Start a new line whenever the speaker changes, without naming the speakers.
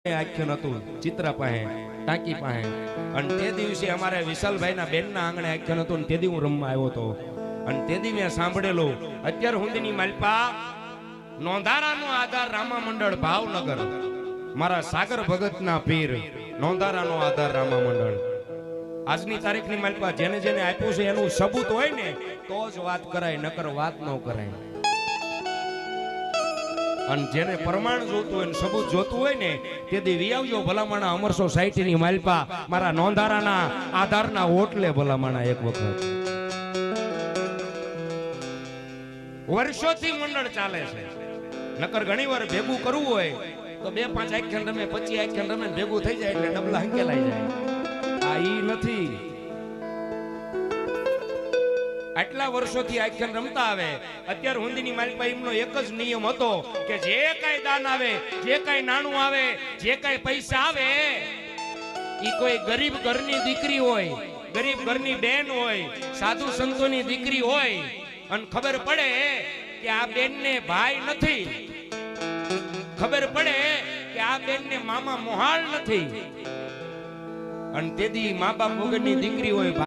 આખ્યાન હતું ચિત્રા પાસે ટાંકી પાસે અને તે દિવસે અમારે વિશાલભાઈના બેનના આંગણે આખ્યાન હતું તે દી હું રમવા આવ્યો હતો અને તે દી મેં સાંભળેલું અત્યાર સુધીની માલપા નોંધારાનો આધાર રામા મંડળ ભાવનગર મારા સાગર ભગતના પીર નોંધારાનો આધાર રામા મંડળ આજની તારીખની માલપા જેને જેને આપ્યું છે એનું સબૂત હોય ને તો જ વાત કરાય નકર વાત ન કરાય અને જેને પ્રમાણ જોતું હોય ને સબૂત જોતું હોય ને તે દી વિયાવજો ભલામણા અમર સોસાયટીની માલપા મારા નોંધારાના આધારના ઓટલે ભલામણા એક વખત વર્ષોથી મંડળ ચાલે છે નકર ઘણીવાર ભેગું કરવું હોય તો 2-5 આખ્યાન રમે 25 આખ્યાન રમે ભેગું થઈ જાય એટલે ડબલા હંકેલાઈ જાય આ ઈ નથી આટલા વર્ષોથી આખ્યાન રમતા આવે અત્યાર હુંદીની માલપા એમનો એક જ નિયમ હતો કે જે કાંઈ દાન આવે જે કાંઈ નાણું આવે જે કાંઈ પૈસા આવે ઈ કોઈ ગરીબ ઘરની દીકરી હોય ગરીબ ઘરની બેન હોય સાધુ સંતોની દીકરી હોય અને ખબર પડે કે આ બેનને ભાઈ નથી ખબર પડે કે આ બેનને મામા મોહાળ નથી અને તેથી મા બાપ વગરની દીકરી હોય